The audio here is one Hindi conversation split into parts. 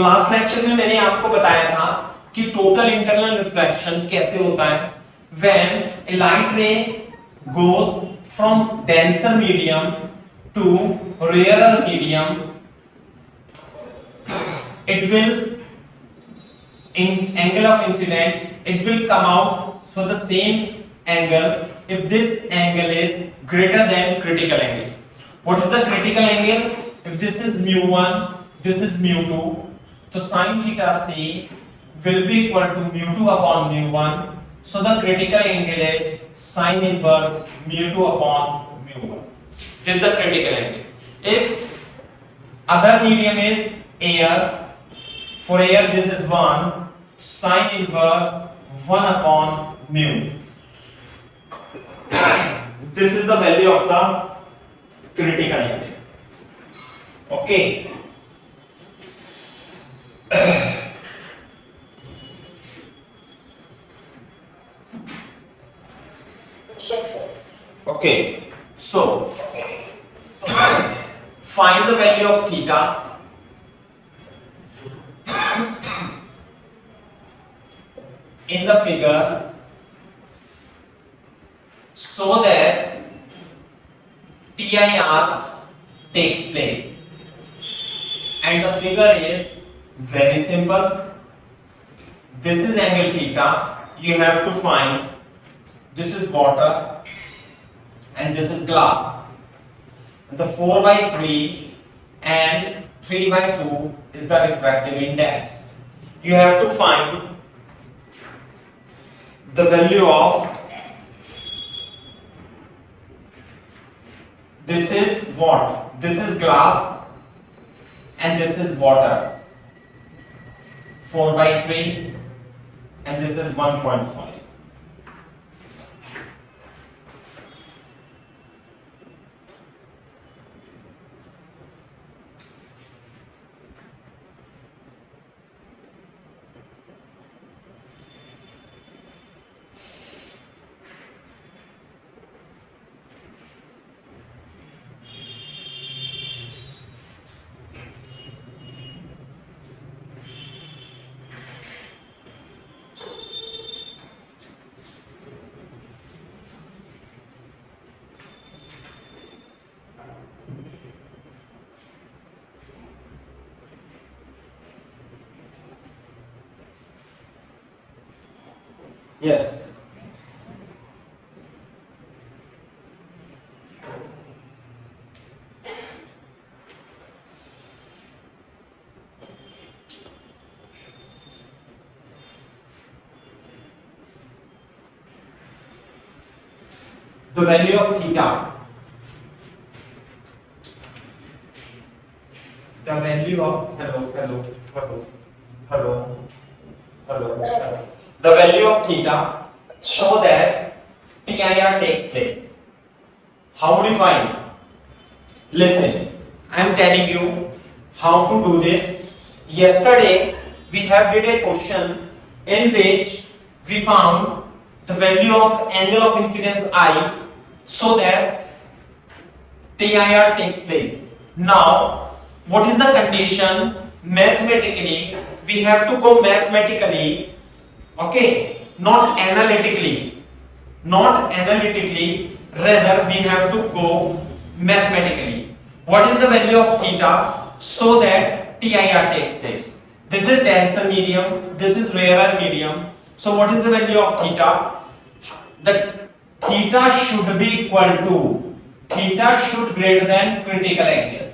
लास्ट लेक्चर में मैंने आपको बताया था कि टोटल इंटरनल रिफ्लेक्शन कैसे होता है। When a light ray goes from denser medium to rarer medium, it will in angle of incident it will come out for the same angle if this angle is greater than critical angle. What is the critical angle? If this is mu1, this is mu2, so sin theta c will be equal to mu2 upon mu1, so the critical angle is sin inverse mu2 upon mu1. This is the critical angle. If other medium is air, for air this is 1 sin inverse 1 upon mu. This is the value of the critical angle. Okay. Okay. So find the value of theta. In the figure so that TIR takes place, and the figure is very simple. This is angle theta. You have to find, this is water and this is glass. The 4/3 and 3/2 is the refractive index. You have to find the value of, this is what? This is glass and this is water. 4/3 and this is 1.5. Yes. The value of theta. The value of, hello. The value of theta so that TIR takes place. How would you find? Listen, I am telling you how to do this. Yesterday we have did a question in which we found the value of angle of incidence I so that TIR takes place. Now what is the condition? Mathematically we have to go mathematically. Okay, not analytically, rather we have to go mathematically. What is the value of theta so that TIR takes place? This is denser medium, this is rarer medium. So what is the value of theta? The theta should be equal to, theta should greater than critical angle.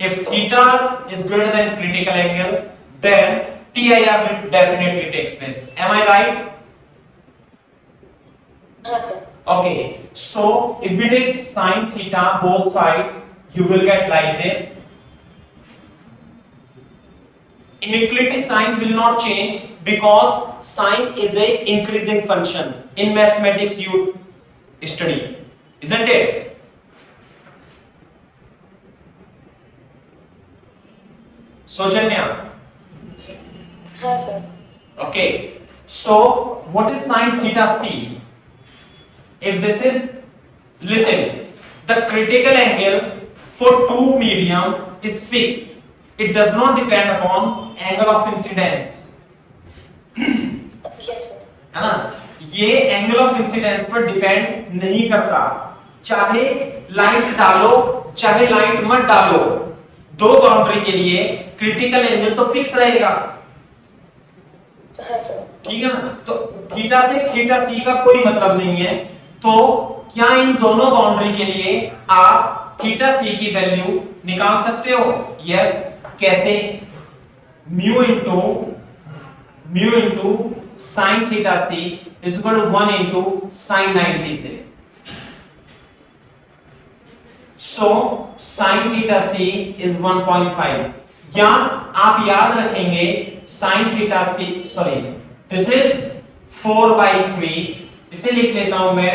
If theta is greater than critical angle, then TIR will definitely takes place. Am I right? Yes. Okay. So if we take sin theta both sides, you will get like this. Inequality sign will not change because sine is a increasing function. In mathematics you study, isn't it? Sojanya. Yes, sir. Okay, so what is sin theta c? If this is, listen, the critical angle for two medium is fixed. it does not depend upon angle of incidence, Yes, sir. है ना, ये एंगल ऑफ इंसिडेंस पर डिपेंड नहीं करता, चाहे लाइट डालो चाहे लाइट मत डालो, दो बाउंड्री के लिए क्रिटिकल एंगल तो फिक्स रहेगा, हाँ सर। ठीक है ना। तो थीटा से थीटा सी का कोई मतलब नहीं है, तो क्या इन दोनों बाउंड्री के लिए आप थीटा सी की वैल्यू निकाल सकते हो? यस, कैसे? Mu into sine theta C is equal to 1 into sine 90 से। So sine theta C is 1.5, या आप याद रखेंगे sine theta C, sorry this is 4/3, इसे लिख लेता हूं मैं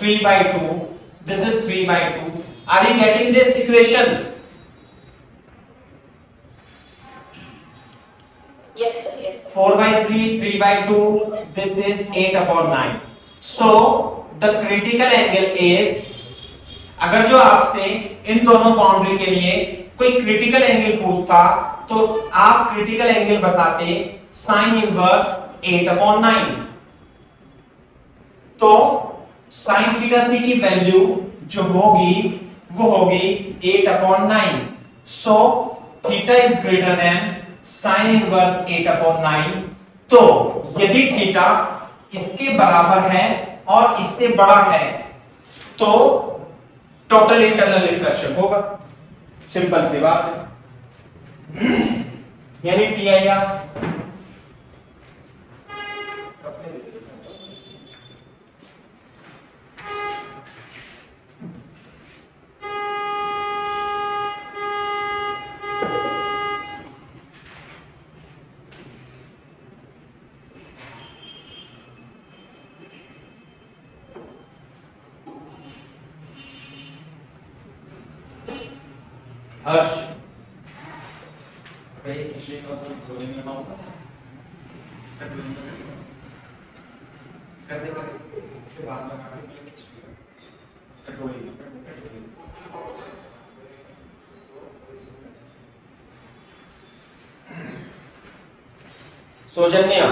3/2, this is 3/2। Are you getting this equation? Yes, sir. Yes. 4/3, 3/2, this is 8/9. So the critical angle is, अगर जो आपसे इन दोनों बाउंड्री के लिए कोई क्रिटिकल एंगल पूछता तो आप क्रिटिकल एंगल बताते साइन इनवर्स 8/9। तो साइन थीटा सी की वैल्यू जो होगी वो होगी 8/9। So theta is greater then sine inverse 8/9। तो यदि थीटा इसके बराबर है और इससे बड़ा है तो टोटल इंटरनल रिफ्लेक्शन होगा, सिंपल सी बात है। यानी TIR हर्ष सौजन्या,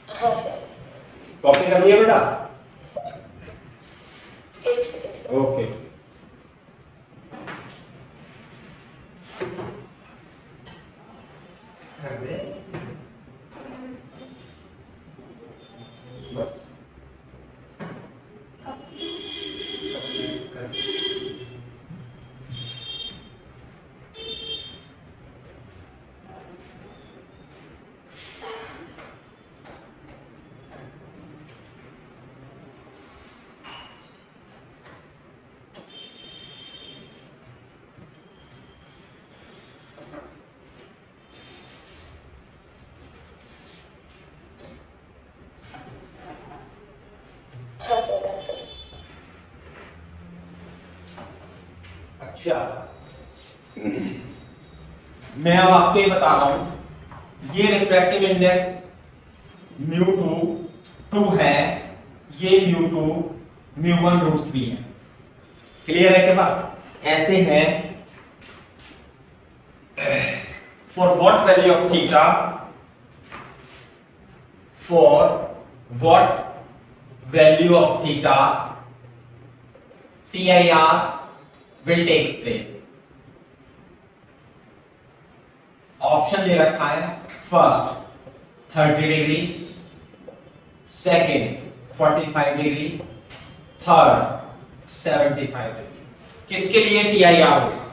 हाँ सर। कॉपी कर लिया बेटा? एक सेकंड। ओके। बस हाँ सर, हाँ सर। अच्छा, मैं अब आपको ये बता रहा हूं, ये रिफ्रैक्टिव इंडेक्स μ2 है, ये μ2 μ1√3 है। क्लियर है? के बाद ऐसे है, for what value of theta, for what value of theta TIR will takes place। Option दे रखा है, first 30 degree, second 45 degree, third 75 degree. किसके लिए TIR होगा?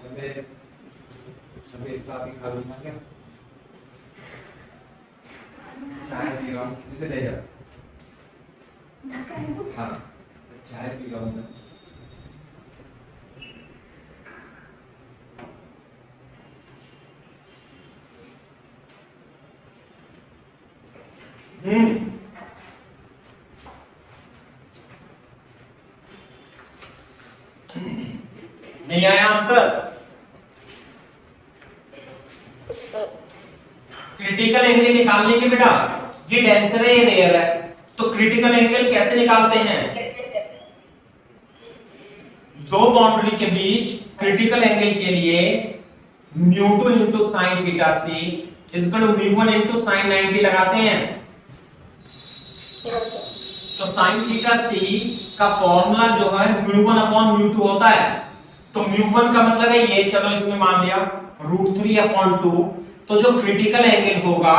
सभी एक साथ ही खा लूंगा क्या? चाय पी रहा हूँ, इसे ले जा। हाँ, चाय पी रहा हूँ मैं। नहीं आया आंसर? सर क्रिटिकल एंगल निकालने के बेटा, ये डेंसर है ये रेयर है, तो क्रिटिकल एंगल कैसे निकालते हैं? दो बाउंड्री के बीच क्रिटिकल एंगल के लिए μ2 into sin theta c is equal to μ1 into sin 90 लगाते हैं। यस सर तो sin थीटा c का फॉर्मूला जो है μ1 अपॉन μ2 होता है। तो μ1 का मतलब है ये, चलो इसमें मान लिया √3 अपॉन 2, तो जो क्रिटिकल एंगल होगा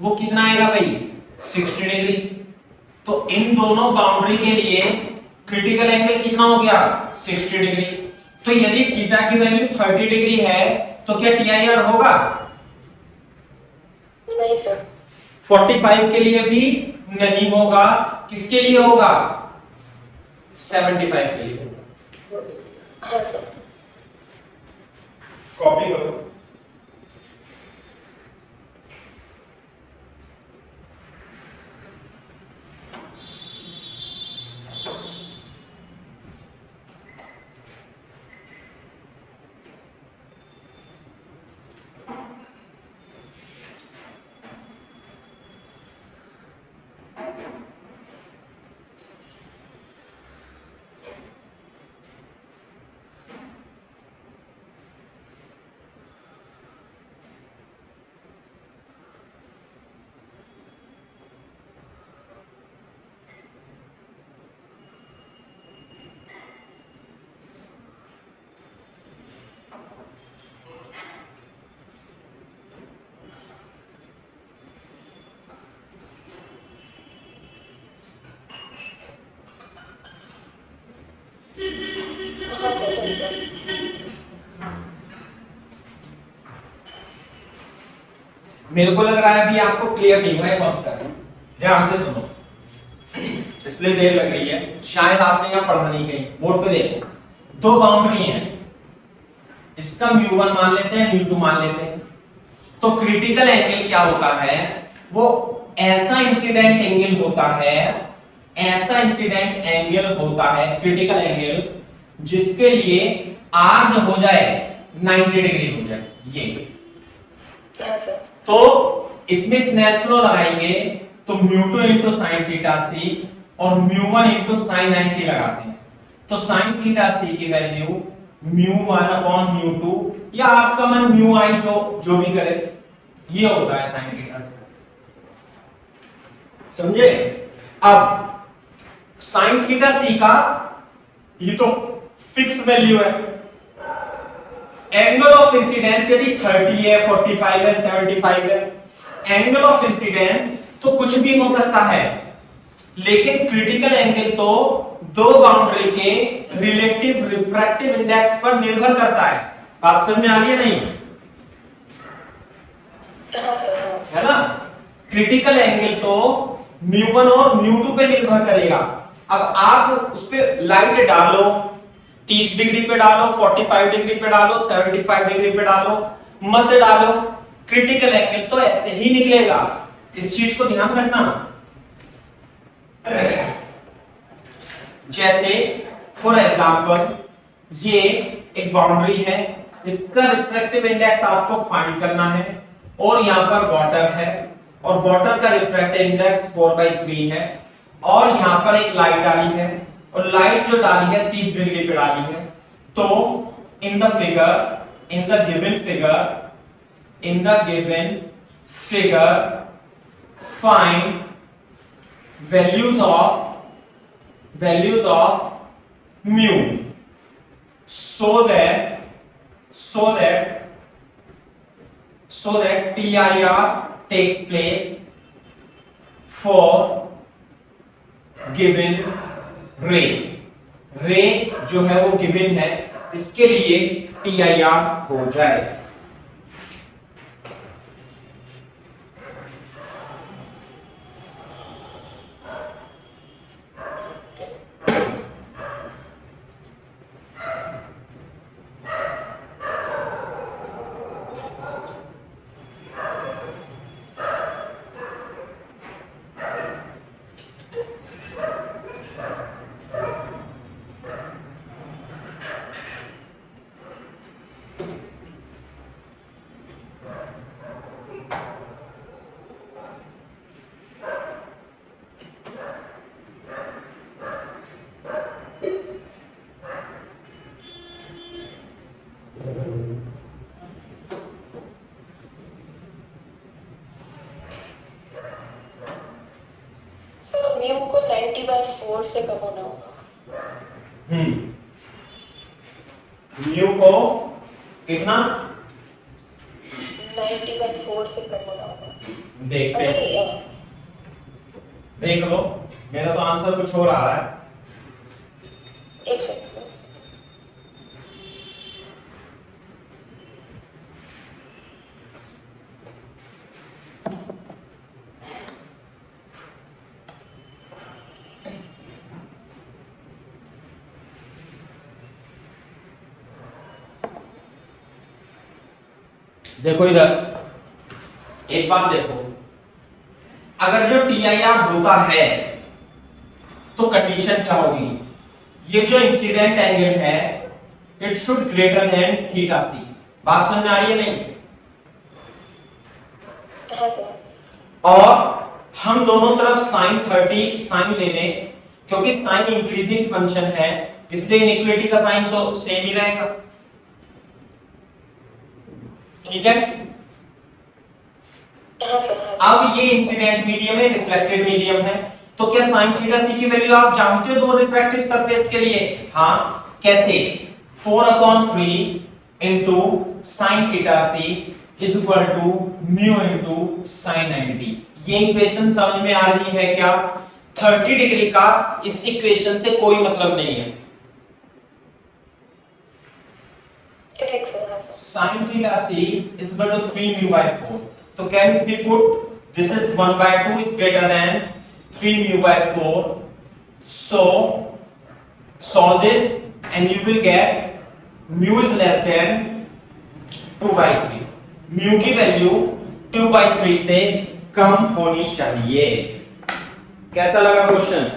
वो कितना आएगा भाई? 60 डिग्री। तो इन दोनों बाउंड्री के लिए क्रिटिकल एंगल कितना हो गया? 60 डिग्री। तो यदि थीटा की वैल्यू 30 डिग्री है तो क्या TIR होगा? नहीं सर 45 के लिए भी नहीं होगा। किसके लिए होगा? 75 के लिए होगा। हाँ सर कॉपी करो। हाँ सर मेरे को लग रहा है अभी आपको क्लियर नहीं हुआ है कॉन्सेप्ट। ध्यान से सुनो, इसलिए देर लग रही है, शायद आपने यहाँ पढ़ा नहीं कहीं। बोर्ड पे देखो, दो बाउंड्री हैं, इसका μ1 मान लेते हैं, μ2 मान लेते हैं। तो क्रिटिकल एंगल क्या होता है? वो ऐसा इंसिडेंट एंगल होता है, ऐसा इंसिडेंट एंगल होता है क्रिटिकल एंगल जिसके लिए R जो हो जाए 90 डिग्री हो जाए। ये हाँ सर तो इसमें स्नेल्स लॉ लगाएंगे तो μ2 into sin थीटा c और μ1 into sin 90 लगाते हैं। तो sin थीटा c की वैल्यू μ1 अपॉन μ2 या आपका मन μi जो भी करे, ये होता है sin थीटा c। समझे? अब sin थीटा c का ये तो फिक्स वैल्यू है। एंगल ऑफ इंसिडेंस यदि 30 है, 45 है, 75 है, एंगल ऑफ इंसिडेंस तो कुछ भी हो सकता है, लेकिन क्रिटिकल एंगल तो दो बाउंड्री के रिलेटिव रिफ्रैक्टिव इंडेक्स पर निर्भर करता है। बात समझ में आ रही है नहीं? हाँ सर है ना? क्रिटिकल एंगल तो μ1 और μ2 पे निर्भर करेगा। अब आप उस पे लाइट डालो, 30 डिग्री पे डालो, 45 डिग्री पे डालो, 75 डिग्री पे डालो, मत डालो, क्रिटिकल एंगल तो ऐसे ही निकलेगा। इस चीज को ध्यान रखना। जैसे फॉर एग्जांपल ये एक बाउंड्री है, इसका रिफ्रैक्टिव इंडेक्स आपको फाइंड करना है और यहां पर वाटर है और वाटर का रिफ्रैक्टिव इंडेक्स 4/3 है और यहां पर एक लाइट डाली है और लाइट जो डाली है 30 डिग्री पे डाली है। तो in the given figure find values of mu so that TIR takes place for given ray जो है वो given है, इसके लिए TIR हो जाए। सर म्यू को 90/4 से कम होना होगा। म्यू को कितना 90/4 से कम होना होगा। देखते हैं, अरे देख लो, मेरा तो आंसर कुछ और आ रहा है। एक सेकंड सर। देखो इधर एक बात देखो, अगर जो TIR होता है तो कंडीशन क्या होगी, ये जो इंसिडेंट एंगल है it should greater than theta C. बात समझ आ रही है नहीं? हाँ सर। और हम दोनों तरफ sin 30 साइन ले लें, क्योंकि साइन इंक्रीजिंग फंक्शन है इसलिए इनइक्वालिटी का साइन तो सेम ही रहेगा। ठीक है, हाँ सर। अब ये इंसिडेंट मीडियम है, रिफ्लेक्टेड मीडियम है, तो क्या sin थीटा सी की वैल्यू आप जानते हो दो रिफ्रैक्टिव सरफेस के लिए? हाँ, कैसे? 4/3 into sin theta C is equal to mu into sin 90। ये इक्वेशन समझ में आ रही है क्या? 30 डिग्री का इस इक्वेशन से कोई मतलब नहीं है। Correct sir. हाँ sir. sin theta c is equal to 3 mu by 4. So can we put this is 1/2 is greater than 3 mu by 4. So solve this and you will get mu is less than 2/3. Mu की वैल्यू 2/3 से कम होनी चाहिए। कैसा लगा क्वेश्चन?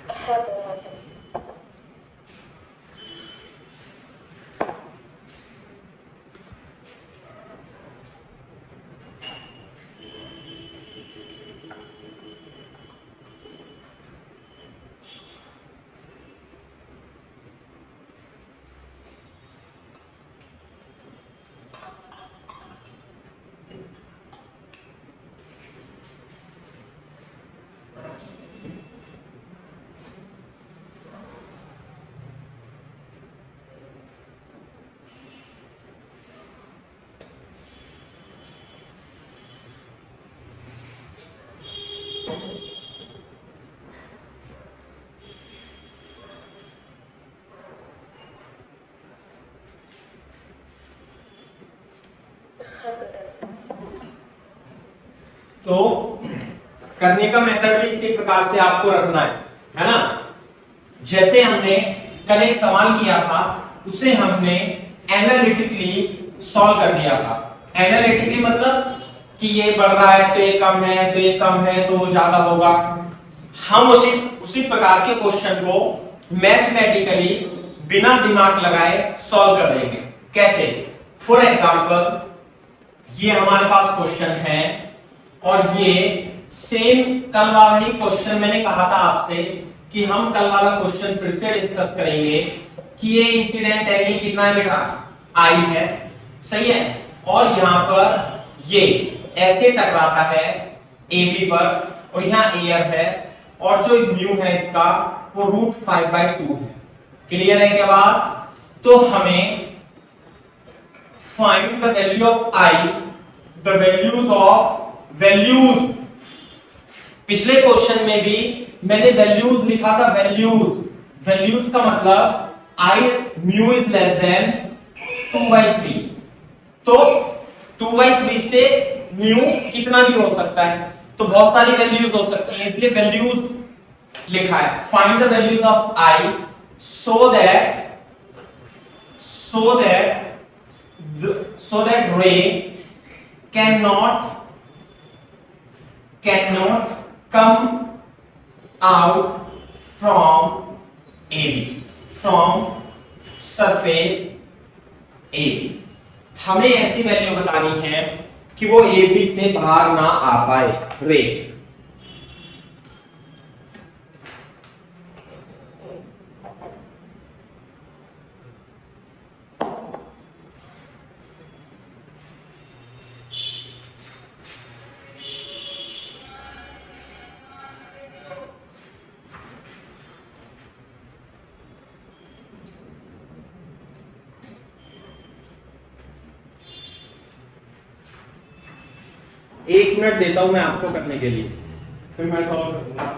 हाँ सर। हाँ सर। तो करने का मेथड भी इसी प्रकार से आपको रखना है ना? जैसे हमने कल एक सवाल किया था उसे हमने एनालिटिकली सॉल्व कर दिया था। एनालिटिकली मतलब कि ये बढ़ रहा है तो ये कम है, तो ये कम है तो वो ज्यादा होगा। हम उसी प्रकार के क्वेश्चन को मैथमेटिकली बिना दिमाग लगाए सॉल्व कर देंगे। कैसे? फॉर एग्जांपल ये हमारे पास क्वेश्चन है और ये सेम कल वाला ही क्वेश्चन मैंने कहा था आपसे कि हम कल वाला क्वेश्चन फिर से डिस्कस करेंगे कि ये इंसिडेंट एंगल कितना है बेटा? आई है, सही है। और यहां पर ये ऐसे टकराता है AB पर और यहां एयर है और जो म्यू है इसका वो √5/2 है। क्लियर है क्या बात? तो हमें find the value of I, the values. पिछले क्वेश्चन में भी मैंने वैल्यूज लिखा था, वैल्यूज वैल्यूज का मतलब I mu is less then 2/3, तो 2/3 से म्यू कितना भी हो सकता है, तो बहुत सारी वैल्यूज हो सकती हैं, इसलिए वैल्यूज लिखा है। Find the values of I so that ray cannot come out from AB, from surface AB। हमें ऐसी वैल्यू बतानी है कि वो AB से बाहर ना आ पाए रे। एक मिनट देता हूं मैं आपको करने के लिए, फिर मैं सॉल्व करूंगा।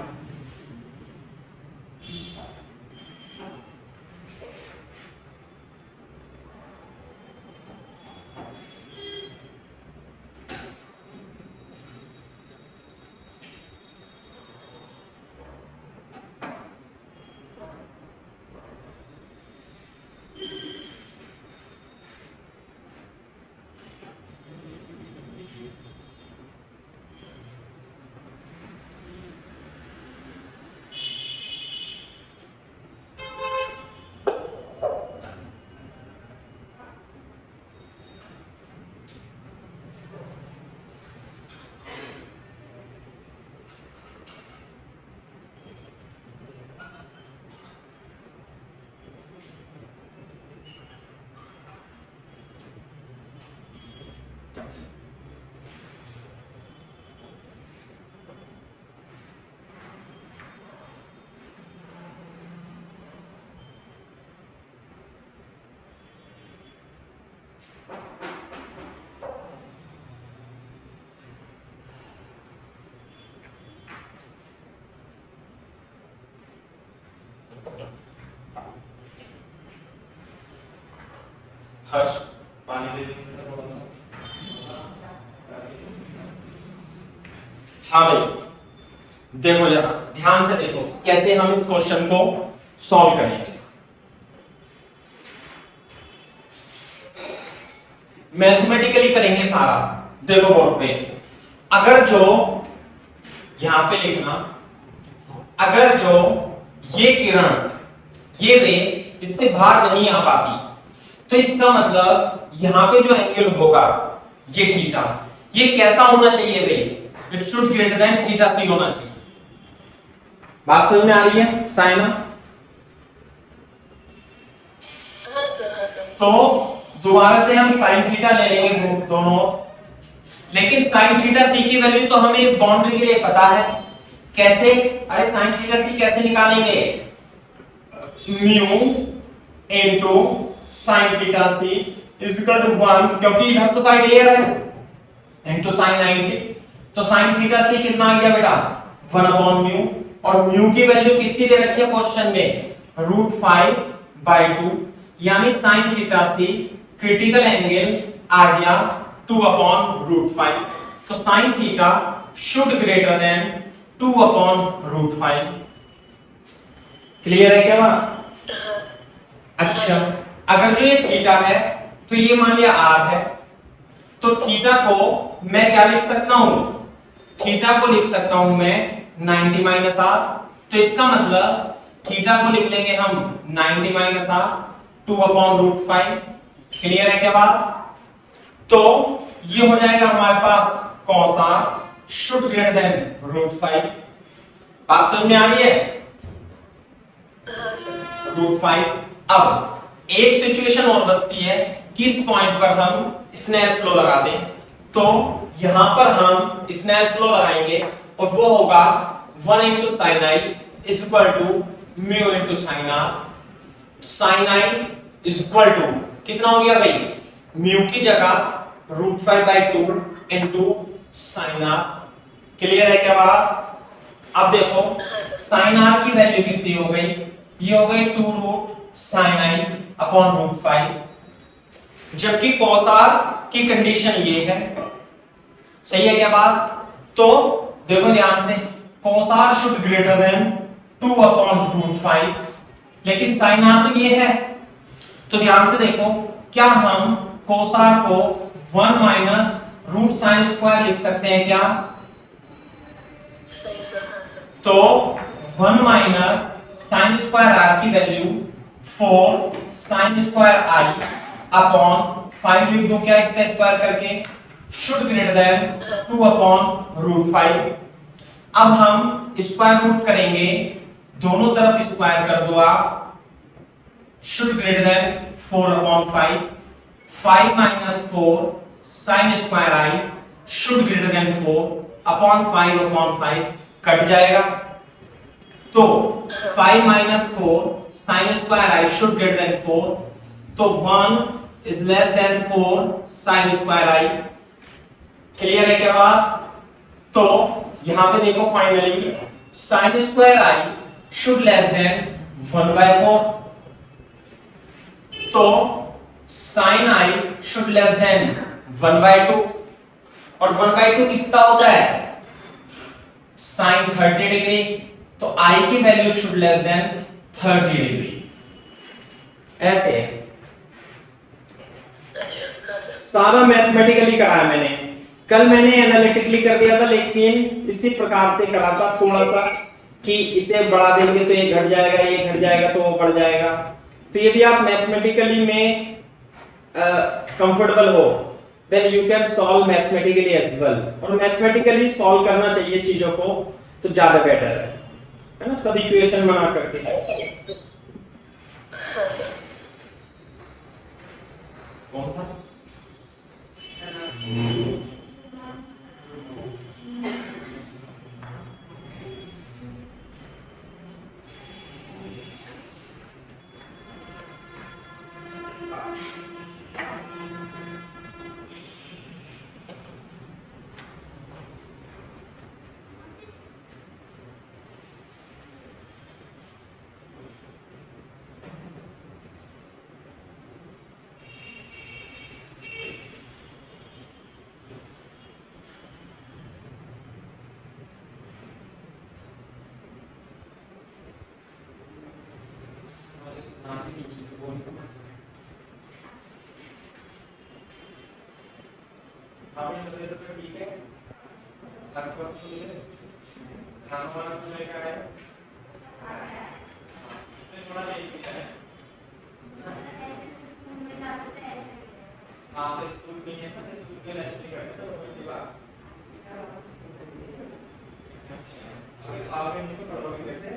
हर्ष पानी दे देंगे थोड़ा सा। हाँ भाई देखो जरा ध्यान से देखो कैसे हम इस क्वेश्चन को सॉल्व करेंगे। मैथमेटिकली करेंगे सारा। देखो बोर्ड पे अगर जो यहां पे लिखना, अगर जो ये किरण ये रे इससे बाहर नहीं आ पाती तो इसका मतलब यहां पे जो एंगल होगा ये थीटा, ये कैसा होना चाहिए भाई? It should greater than theta C होना चाहिए। बात समझ में आ रही है साइना? तो दोबारा से हम साइन थीटा ले लेंगे दोनों, लेकिन साइन थीटा सी की वैल्यू तो हमें इस बाउंड्री के लिए पता है। कैसे? अरे साइन थीटा सी कैसे निकालेंगे? Mu into sine theta C is equal to 1, क्योंकि इधर तो साइड एयर है, इनटू साइन 90। तो साइन थीटा सी कितना आ गया बेटा? 1/म्यू, और म्यू की वैल्यू कितनी दे रखी है क्वेश्चन में? √5/2, यानी साइन थीटा सी क्रिटिकल एंगल आ गया 2/√5। तो sine theta should greater then 2/√5। Clear है क्या बात? अच्छा अगर जो ये थीटा है तो ये मान लिया r है, तो थीटा को मैं क्या लिख सकता हूं? थीटा को लिख सकता हूं मैं 90 - r। तो इसका मतलब थीटा को लिख लेंगे हम 90 - r 2/√5। क्लियर है क्या बात? तो ये हो जाएगा हमारे पास cos r should greater then √5। बात समझ में आ रही है? √5। अब एक सिचुएशन और बचती है कि इस पॉइंट पर हम स्नेल फ्लो लगा दें, तो यहां पर हम स्नेल फ्लो लगाएंगे और वो होगा 1 * sin i is equal to mu * sin r। sin i is equal to कितना हो गया भाई? म्यू की जगह √5/2 इनटू sin r। क्लियर है क्या बात? अब देखो sin r की वैल्यू कितनी हो गई? ये हो गए 2 रूट साइन आई अपॉन रूट 5, जबकि cos r की कंडीशन ये है। सही है क्या बात? तो देखो ध्यान से, cos r should greater than 2 upon root 5, लेकिन sin r तो ये है। तो ध्यान से देखो, क्या हम cos r को 1 माइनस रूट साइन स्क्वायर लिख सकते हैं क्या? सही सर, हाँ सर। तो 1 माइनस साइन स्क्वायर r की value 4 sine square i upon 5 लिख दूं क्या इसका स्क्वायर करके? Should greater than 2 upon root 5। अब हम स्क्वायर रूट करेंगे, दोनों तरफ स्क्वायर कर दो आप, should greater than 4 upon 5, 5 minus 4 sine square i should greater than 4 upon 5 upon 5 cut जाएगा। तो 5 minus 4 sine square i should greater than 4, तो 1 is less than 4 sine square i। Clear है क्या बात? तो यहां पे देखो finally sine square i should less than 1/4, तो sine i should less than 1/2, और 1/2 कितना होता है? साइन 30 डिग्री, तो i की value should less then 30 degree. ऐसे है, अच्छा, हाँ सर। सारा मैथमेटिकली कराया मैंने, कल मैंने एनालिटिकली कर दिया था, लेकिन इसी प्रकार से करा था थोड़ा सा कि इसे बढ़ा देंगे तो ये घट जाएगा, ये घट जाएगा तो वो बढ़ जाएगा। तो यदि आप मैथमेटिकली में कंफर्टेबल हो then you can solve mathematically as well, और मैथमेटिकली सॉल्व करना चाहिए चीजों को, तो ज्यादा बेटर है ना, सब इक्वेशन बना करके। हाँ सर। कौन था? ठीक है, खाना वाना तो लेकर आए, थोड़ा लेट है। हाँ तो स्कूल में है ना, स्कूल में लंच नहीं करते तो कोई बात। अच्छा, अगर खाओगे नहीं तो पढ़ोगे कैसे?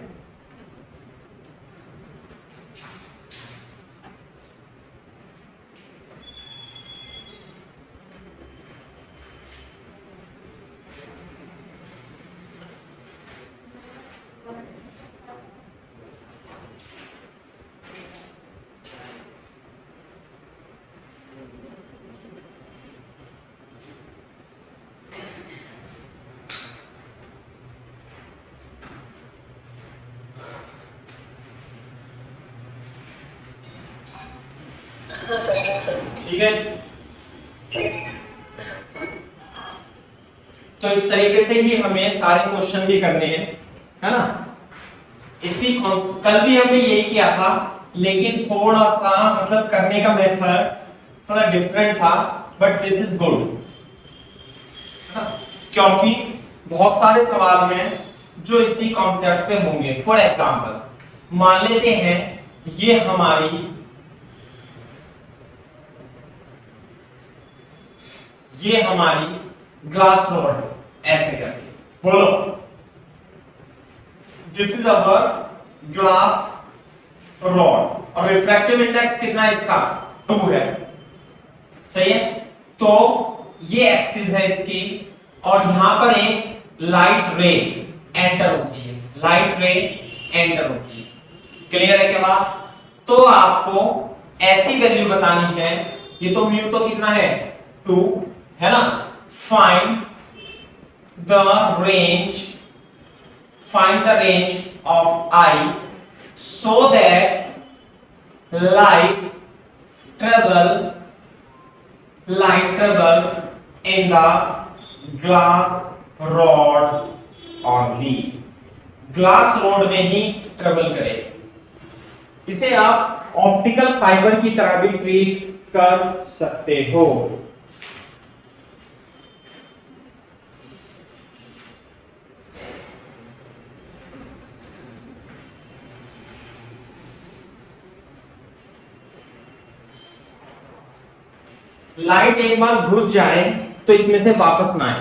हाँ सर, हाँ सर। ठीक है, तो इस तरीके से ही हमें सारे क्वेश्चन भी करने हैं, है ना। इसी कल भी हमने यही किया था, लेकिन थोड़ा सा मतलब करने का मेथड थोड़ा डिफरेंट था, बट दिस इज गुड, क्योंकि बहुत सारे सवाल हैं जो इसी कॉन्सेप्ट पे होंगे। फॉर एग्जांपल मान लेते हैं ये हमारी ग्लास रॉड, ऐसे करके बोलो, this is our glass rod और रिफ्रैक्टिव इंडेक्स कितना है इसका? 2 है, सही है। तो ये एक्सिस है इसकी, और यहां पर एक लाइट रे एंटर होती है, लाइट रे एंटर होती है। क्लियर है क्या बात? तो आपको ऐसी वैल्यू बतानी है, ये तो म्यू तो कितना है? 2 है ना। Find the range of I so that light travel in the glass rod only, glass rod में ही ट्रेवल करे। इसे आप ऑप्टिकल फाइबर की तरह भी ट्रीट कर सकते हो। लाइट एक बार घुस जाए तो इसमें से वापस ना आए,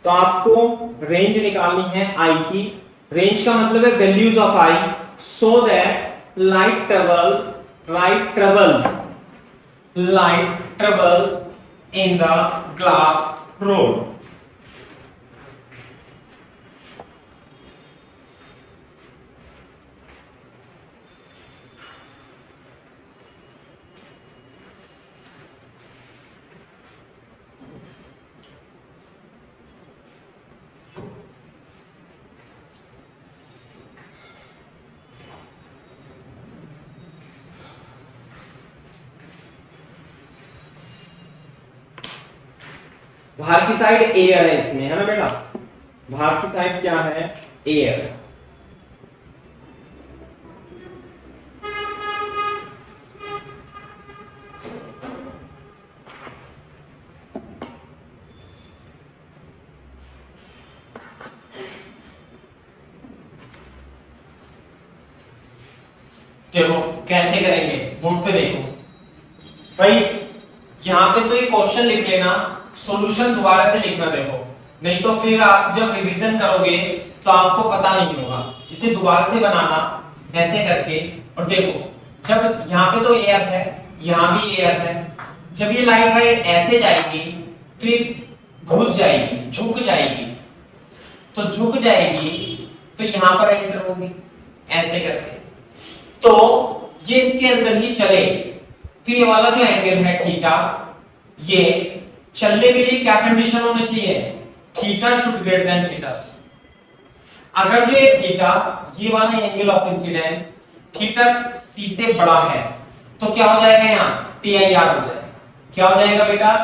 तो आपको रेंज निकालनी है आई की। रेंज का मतलब है values of I, so that light travels in the glass rod. बाहर की साइड एयर है इसमें, है ना बेटा? बाहर की साइड क्या है? एयर है। देखो कैसे करेंगे, बोर्ड पे देखो भाई। यहां पे तो ये क्वेश्चन लिख लेना, सॉल्यूशन दोबारा से लिखना। देखो नहीं तो फिर आप जब रिवीजन करोगे तो आपको पता नहीं होगा। इसे दोबारा से बनाना ऐसे करके। और देखो जब यहाँ पे तो एयर है, यहाँ भी एयर है, जब ये लाइट राइट ऐसे जाएगी तो ये घुस जाएगी, झुक जाएगी। तो झुक जाएगी तो यहाँ पर एंटर होगी ऐसे करके। तो ये इसके अंदर ही चले तो ये वाला जो एंगल है थीटा, ये चलने के लिए क्या कंडीशन होनी चाहिए? Theta should greater than theta C. अगर जो ये थीटा, ये वाला angle of incidence theta C से बड़ा है तो क्या हो जाएगा? यहाँ TIR हो जाएगा। क्या हो जाएगा बेटा?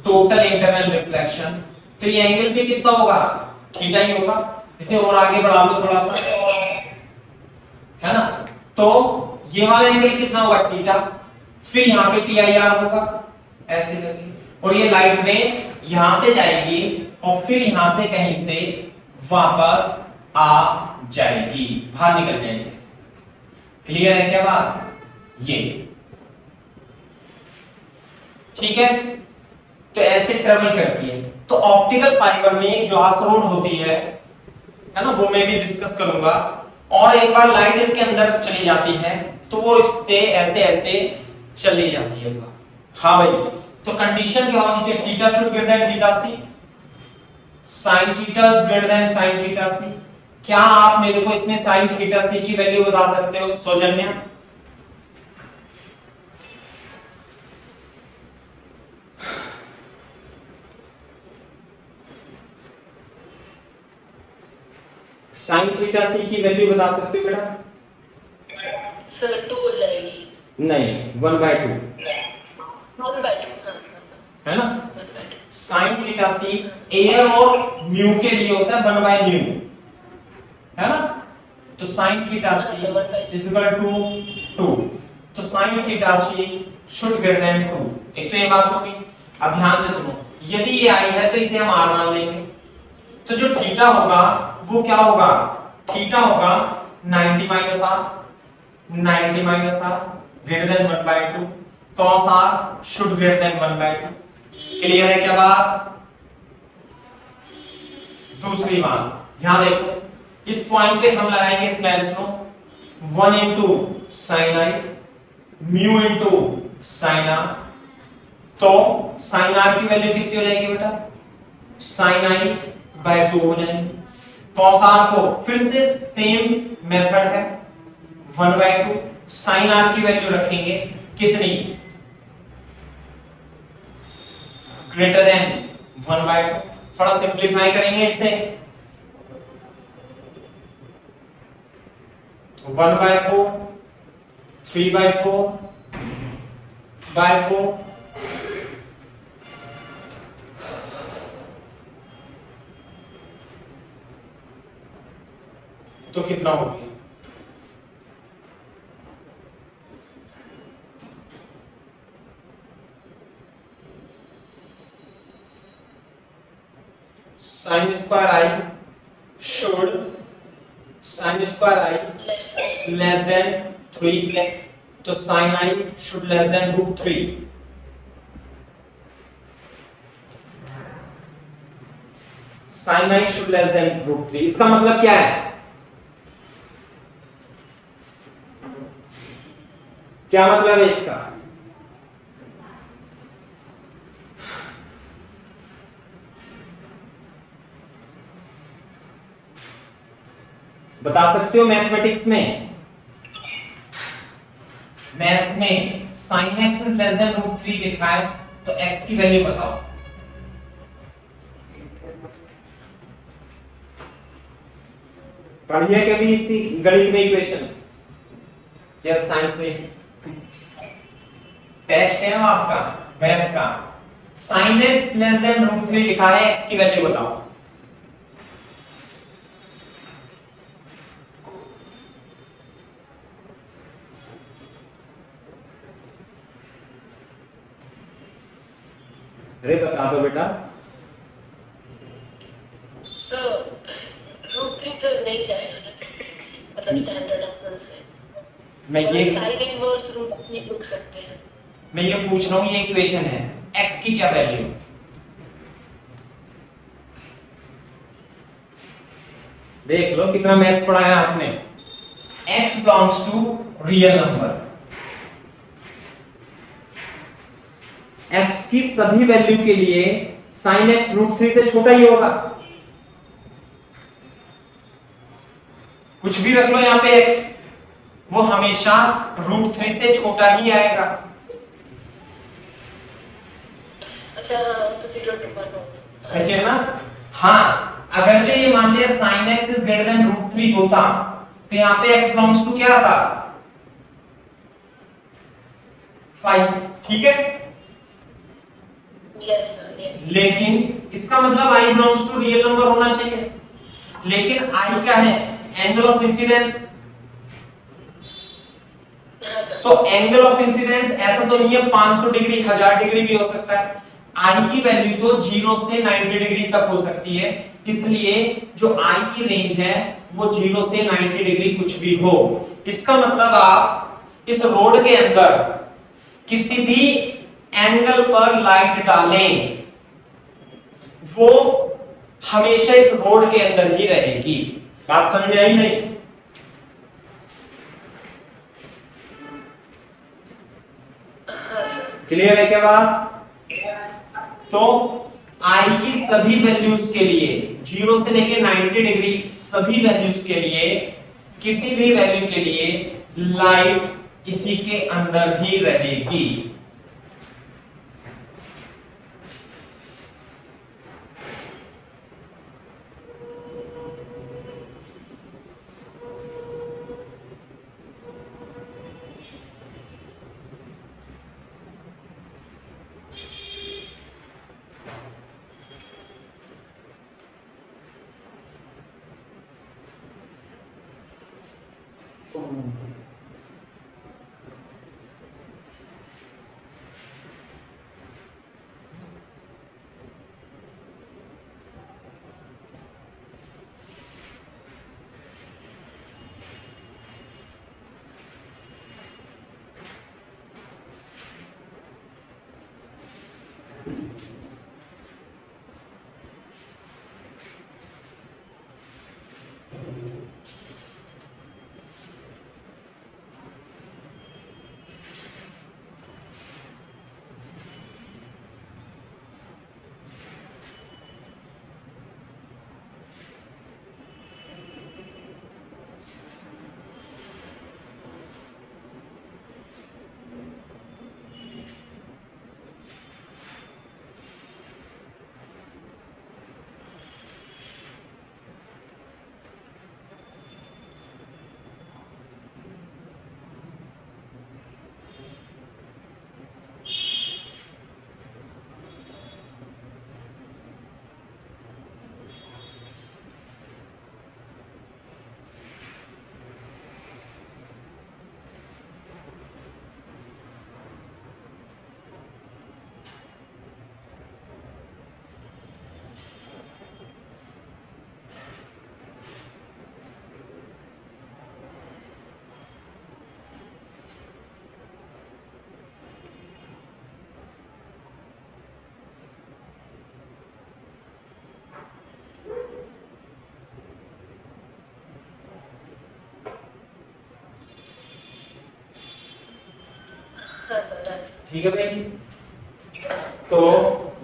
Total internal reflection. तो ये एंगल भी कितना होगा? थीटा ही होगा। इसे और आगे बढ़ा लो थोड़ा सा, है ना? तो ये वाला एंगल कितना होगा? थीटा। फिर यहाँ पे TIR होगा ऐसे करके। और ये लाइट में यहां से जाएगी और फिर यहां से कहीं से वापस आ जाएगी, बाहर निकल जाएगी। क्लियर है क्या बात? ये ठीक है। तो ऐसे ट्रेवल करती है। तो ऑप्टिकल फाइबर में एक ग्लास रोड होती है ना, वो मैं भी डिस्कस करूंगा। और एक बार लाइट इसके अंदर चली जाती है तो वो इससे ऐसे ऐसे चली जाती है। हाँ भाई, तो कंडीशन क्या होनी चाहिए? Theta should greater than theta C, sin theta is greater than sin theta C. क्या आप मेरे को इसमें sin थीटा सी की वैल्यू बता सकते हो सौजन्या? sin थीटा सी की वैल्यू बता सकते हो बेटा? सर 2 हो जाएगी। नहीं, 1/2 1/2 है ना? sin थीटा सी एयर और म्यू के लिए होता है 1/μ, है ना? तो sin theta C is equal to 2। तो sin theta C should greater than 2। एक तो ये बात होगी। अब ध्यान से सुनो, यदि ये आई है तो इसे हम r मान लेंगे। तो जो थीटा होगा वो क्या होगा? थीटा होगा 90 minus r greater than 1/2। cos r should greater then 1/2। Clear है क्या बात? दूसरी बात यहां देखो, इस पॉइंट पे हम लगाएंगे Snell's law, 1 into sin i mu into sin r। तो sin r की वैल्यू कितनी हो जाएगी बेटा? sin i/2 हो जाएगी। cos r को फिर से सेम मेथड है 1/2। sin r की वैल्यू रखेंगे कितनी? Greater than 1/2। थोड़ा सिंपलीफाई करेंगे इसे 1/4, 3/4, by 4, तो कितना हो गया? sin square I should sin square I less than 3, तो sin I should less than √3. sin I should less than √3, इसका मतलब क्या है? क्या मतलब है इसका? बता सकते हो मैथमेटिक्स में? मैथ्स में sin x is less than √3 लिखा है, तो x की वैल्यू बताओ। पढ़िए कभी इसी गणित में इक्वेशन या साइंस में टेस्ट है वो आपका मैथ्स का। sin x लेस देन √3 लिखा है, x की वैल्यू बताओ। अरे बता दो बेटा। सर √3 तो नहीं जाएगा ना, मतलब स्टैंडर्ड एप्पल से मैं ये साइन इनवर्स √3 लिख सकते हैं। मैं ये पूछ रहा हूँ, ये इक्वेशन है, x की क्या वैल्यू? देख लो कितना मैथ्स पढ़ाया आपने। x belongs to real number, x की सभी वैल्यू के लिए sin x √3 से छोटा ही होगा। कुछ भी रख लो यहाँ पे x, वो हमेशा √3 से छोटा ही आएगा। अच्छा तो 0 to 1 होगा, सही है ना? हाँ, अगर जो ये मान लिया sin x is greater than √3 होता, तो यहाँ पे x belongs to क्या आता? 5, ठीक है? Yes sir yes. लेकिन इसका मतलब i belongs to real number होना चाहिए, लेकिन i क्या है? Angle of incidence. तो एंगल ऑफ इंसिडेंस ऐसा तो नहीं है 500 डिग्री 1000 डिग्री भी हो सकता है। I की वैल्यू तो 0 से 90 डिग्री तक हो सकती है, इसलिए जो I की रेंज है वो 0 से 90 डिग्री कुछ भी हो। इसका मतलब आप इस रोड के अंदर किसी भी एंगल पर लाइट डालें, वो हमेशा इस रोड के अंदर ही रहेगी। बात समझ में आई नहीं? क्लियर है क्या बात? तो I की सभी वैल्यूज के लिए 0 से लेके 90 डिग्री सभी वैल्यूज के लिए, किसी भी वैल्यू के लिए लाइट इसी के अंदर ही रहेगी। ठीक है भाई। तो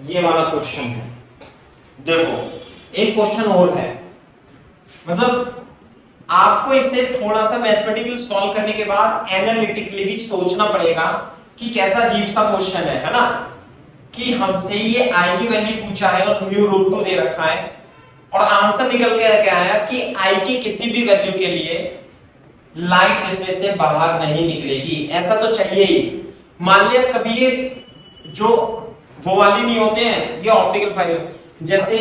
ये वाला क्वेश्चन है। देखो एक क्वेश्चन और है, मतलब आपको इसे थोड़ा सा मैथमेटिकल सॉल्व करने के बाद एनालिटिकली भी सोचना पड़ेगा कि कैसा अजीब सा क्वेश्चन है ना, कि हमसे ये आई की वैल्यू पूछा है और म्यू रूट 2 दे रखा है और आंसर निकल के क्या आया कि आई की किसी भी वैल्यू के लिए लाइट इसमें से बाहर नहीं निकलेगी। ऐसा तो चाहिए ही। मान लिया कभी ये जो वो वाली नहीं होते हैं, ये ऑप्टिकल फाइबर, जैसे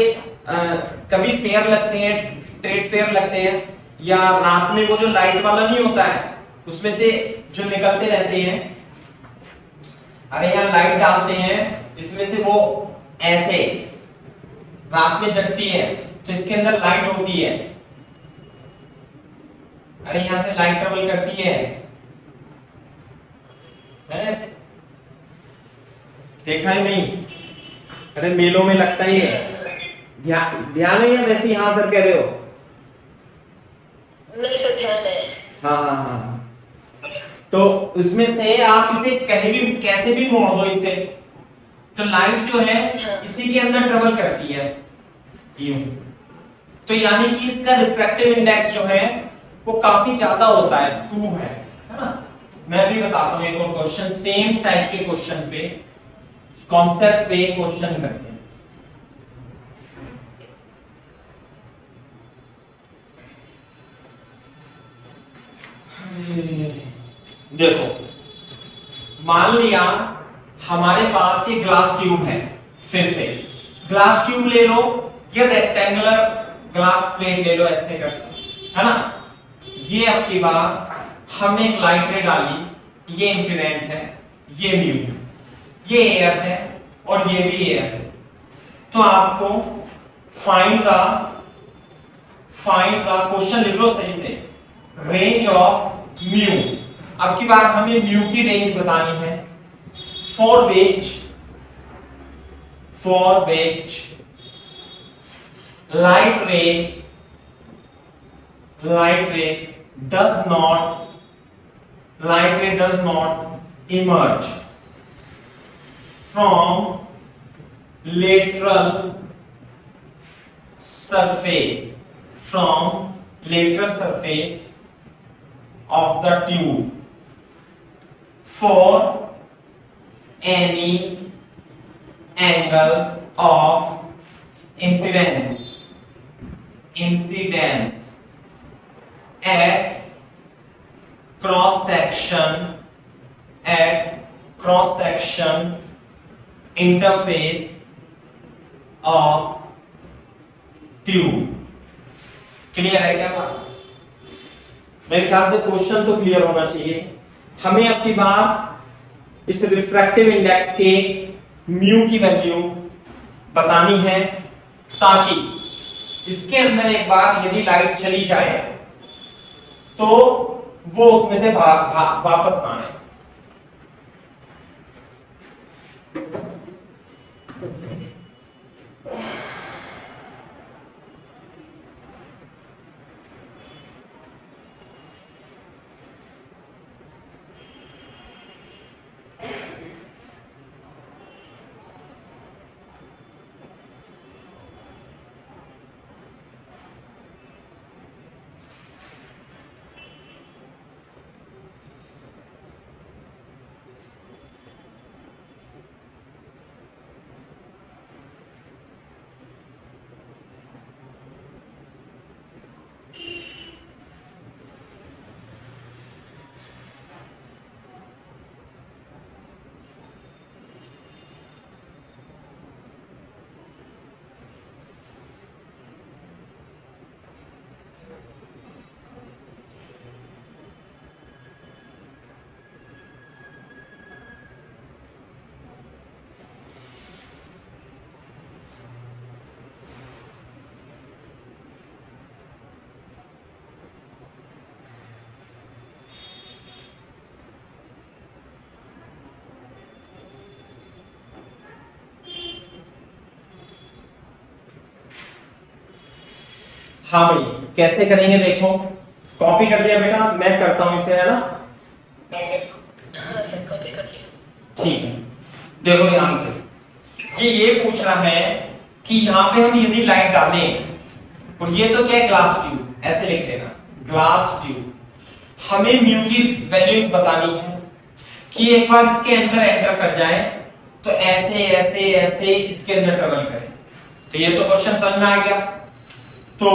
कभी फेयर लगते हैं, ट्रेड फेयर लगते हैं, या रात में वो जो लाइट वाला नहीं होता है उसमें से जो निकलते रहते हैं, अरे यहाँ लाइट डालते हैं, इसमें से वो ऐसे रात में जगती है तो इसके अंदर लाइट होती है, अरे यहां से लाइट ट्रेवल करती है, देखा है नहीं? अरे मेलों में लगता ही है, ध्यान नहीं है? वैसे हाँ सर कह रहे हो? नहीं सर ध्यान है। हाँ। तो उसमें से आप इसे कहीं भी कैसे भी मोड़ दो इसे, तो लाइट जो है इसी के अंदर ट्रेवल करती है यूं। तो यानी कि इसका रिफ्रैक्टिव इंडेक्स जो है वो काफी ज्यादा होता है, 2 है ना? मैं भी बताता हूं एक और क्वेश्चन, सेम टाइप के क्वेश्चन पे, कॉन्सेप्ट पे क्वेश्चन करते हैं। देखो मान लिया हमारे पास ये ग्लास ट्यूब है, फिर से ग्लास ट्यूब ले लो या रेक्टेंगुलर ग्लास प्लेट ले लो, ऐसे करके, है ना? ये अब की बार हमने एक लाइट रे डाली, ये इंसिडेंट है, ये म्यू, ये एयर है और ये भी एयर है। तो आपको फाइंड द क्वेश्चन लिख लो सही से, रेंज ऑफ म्यू। अब की बार हमें म्यू की रेंज बतानी है, for which light ray does not emerge from lateral surface of the tube for any angle of incidence at cross section interface of tube। Clear है क्या बात? मेरे ख्याल से क्वेश्चन तो क्लियर होना चाहिए। हमें अब की बार इस रिफ्रैक्टिव इंडेक्स के म्यू की वैल्यू बतानी है, ताकि इसके अंदर एक बार यदि लाइट चली जाए तो वो उसमें से वापस ना आए। हाँ भाई कैसे करेंगे देखो, कॉपी कर लिया बेटा? मैं करता हूं इसे, है ना? हाँ सर कॉपी कर लिया। ठीक है, देखो ध्यान से, ये पूछ रहा है कि यहाँ पे हम यदि लाइट डालें, और ये तो क्या है, ग्लास ट्यूब, ऐसे लिख देना ग्लास ट्यूब, हमें म्यू की वैल्यूज बतानी है कि एक बार इसके अंदर एंटर कर जाए तो ऐसे ऐसे ऐसे इसके अंदर ट्रेवल करें। तो ये तो क्वेश्चन समझ में आ गया। तो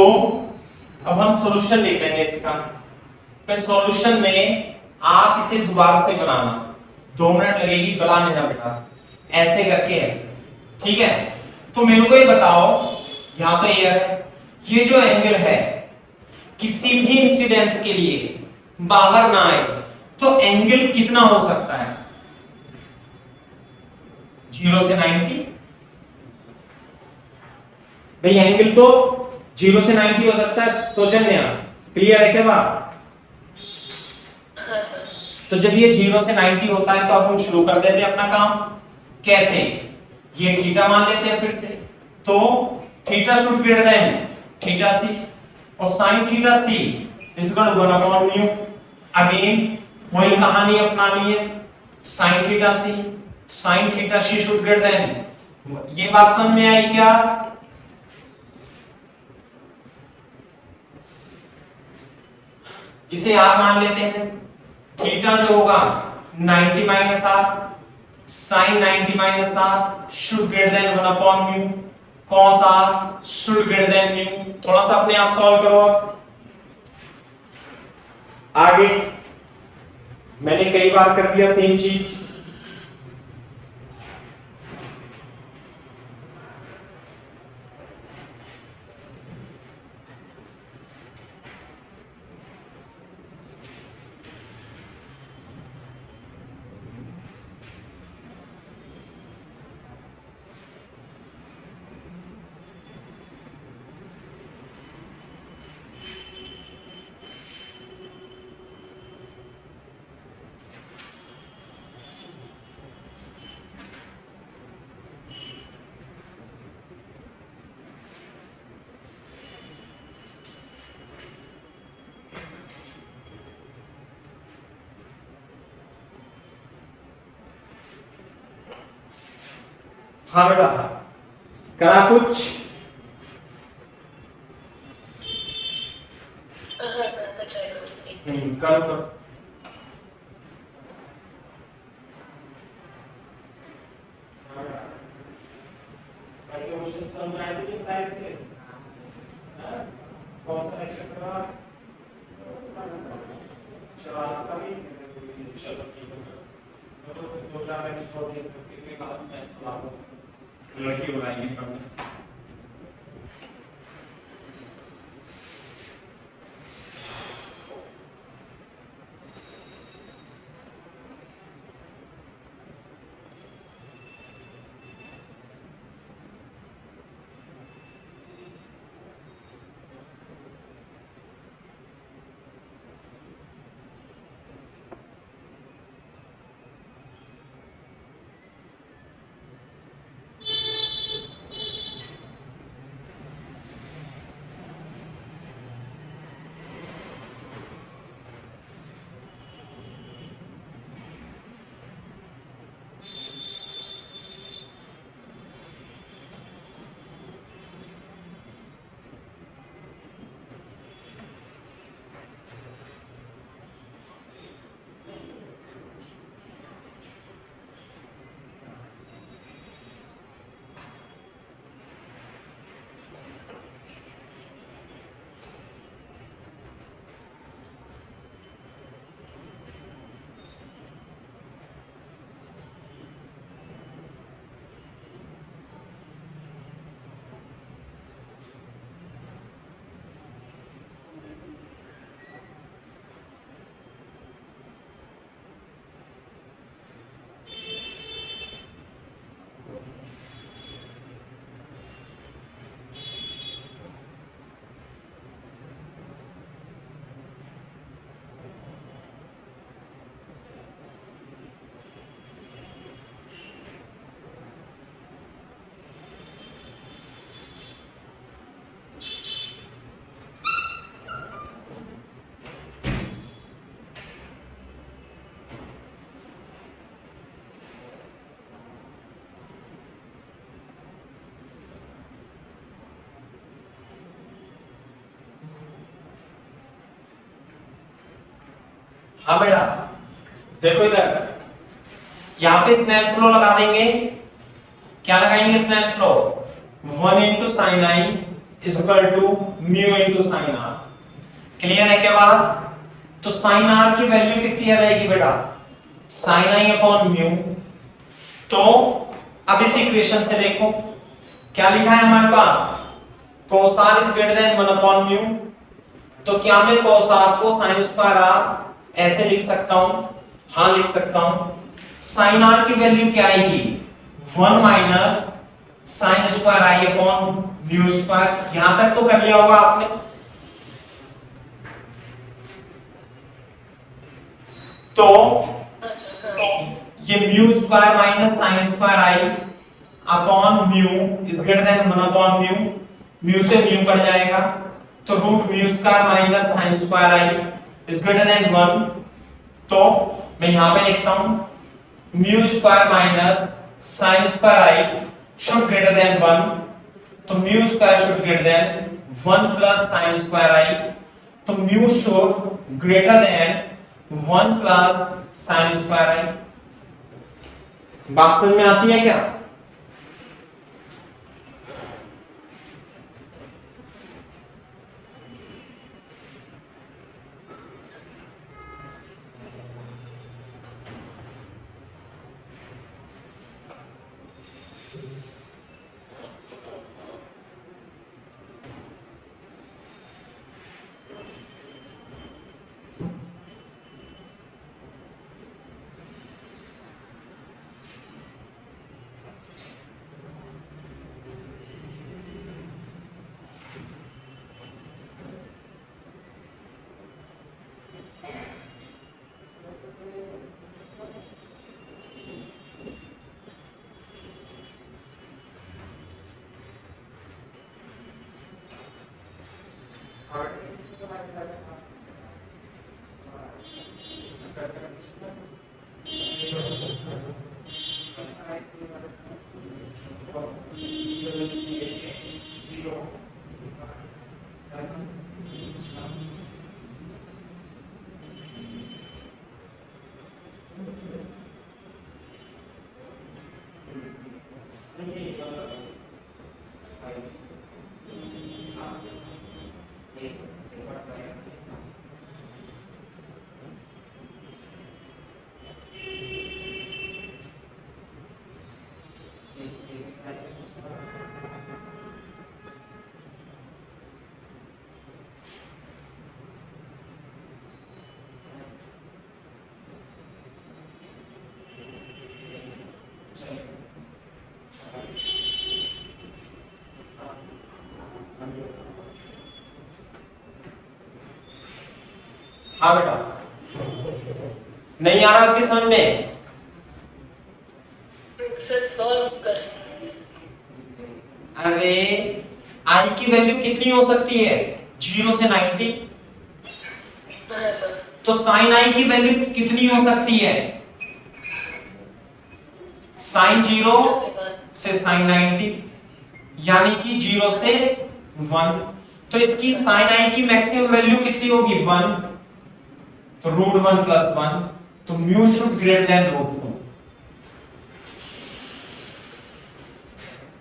अब हम सॉल्यूशन लिख लेंगे इसका। फिर सॉल्यूशन में आप इसे दोबारा से बनाना, 2 मिनट लगेगी, बनाने ना बेटा, ऐसे करके ऐसे, ठीक है। तो मेरे को ये बताओ, यहां तो एयर है, ये जो एंगल है किसी भी इंसिडेंस के लिए बाहर ना आए तो एंगल कितना हो सकता है? 0 से 90। भाई एंगल तो 0 से 90 हो सकता है सौजन्य, क्लियर है क्या बात? हाँ सर। तो जब ये 0 से 90 होता है तो अब हम शुरू कर देते हैं अपना काम। कैसे? ये थीटा मान लेते हैं फिर से, तो theta should greater than theta C, और sine theta C is equal to 1/μ। Again वही कहानी अपनानी है, sine theta C, sine theta C should greater than, ये बात समझ में आई क्या? इसे r मान लेते हैं, थीटा जो होगा 90 minus r, sine 90 minus r should greater than 1/μ, cos r should greater than μ। थोड़ा सा अपने आप सॉल्व करो। अब आगे मैंने कई बार कर दिया सेम चीज। हाँ बेटा, करा कुछ? हाँ सर, मैं ट्राई करूँगी। करो करो। कौन सा लेक्चर कर रहा है? चलो आपका भी, चलो ठीक है, तो 2-4 मिनट छोड़ के बाद मैं सलाह लड़की बुलाएंगे पढ़ने। हाँ बेटा देखो इधर, यहाँ पे स्नेल्स लॉ लगा देंगे। क्या लगाएंगे Snell's law? 1 into sin i is equal to mu into sin r। Clear है क्या बात? तो sin r की वैल्यू कितनी आ रहेगी बेटा? sin i upon mu. तो अब इस इक्वेशन से देखो क्या लिखा है हमारे पास, cos r is greater than 1 upon mu. तो क्या मैं cos r को sin स्क्वायर r ऐसे लिख सकता हूं? हाँ लिख सकता हूं। sin r की वैल्यू क्या आएगी? 1 minus sin square i upon mu square. यहां तक तो कर लिया होगा आपने। तो ये mu square minus sin square i upon mu is greater than 1 upon mu. Mu से म्यू कट जाएगा तो root mu square minus sin square i is greater than 1। तो मैं यहां पे लिखता हूं mu square minus sin square i should greater than 1। तो mu square should greater than 1 plus sin square i। तो mu should greater than 1 plus sin square i। बात समझ में आती है क्या? हाँ बेटा नहीं आ रहा आपकी समझ में? सर सॉल्व कर। अरे आई की वैल्यू कितनी हो सकती है? 0 से 90। हाँ सर। तो साइन आई की वैल्यू कितनी हो सकती है? साइन 0 से साइन 90 यानी कि 0 से 1। तो इसकी साइन आई की मैक्सिमम वैल्यू कितनी होगी? 1। तो रूट 1 प्लस 1। तो mu should greater than root 2।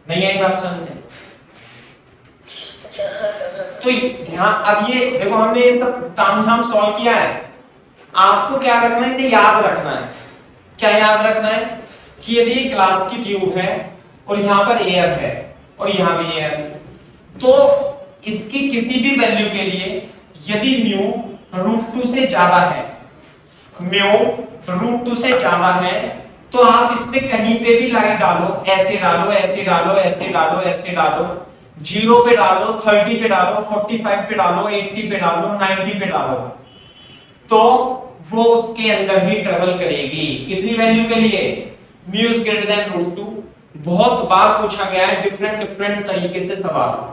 नहीं आई बात समझ में? अच्छा हाँ सर। तो ध्यान, अब ये देखो हमने ये सब तामझाम सॉल्व किया है। आपको क्या रखना है? इसे याद रखना है। क्या याद रखना है? कि यदि ग्लास की ट्यूब है और यहां पर एयर है और यहां भी एयर है, तो इसकी किसी भी वैल्यू के लिए यदि म्यू √2 से ज्यादा है, म्यू √2 से ज्यादा है, तो आप इसमें कहीं पे भी लाइन डालो, ऐसे डालो, ऐसे डालो, ऐसे डालो, ऐसे डालो, 0 पे डालो, 30 पे डालो, 45 पे डालो, 80 पे डालो, 90 पे डालो, तो वो उसके अंदर ही ट्रेवल करेगी। कितनी वैल्यू के लिए? Mu is greater than √2। बहुत बार पूछा गया है डिफरेंट डिफरेंट तरीके से सवाल।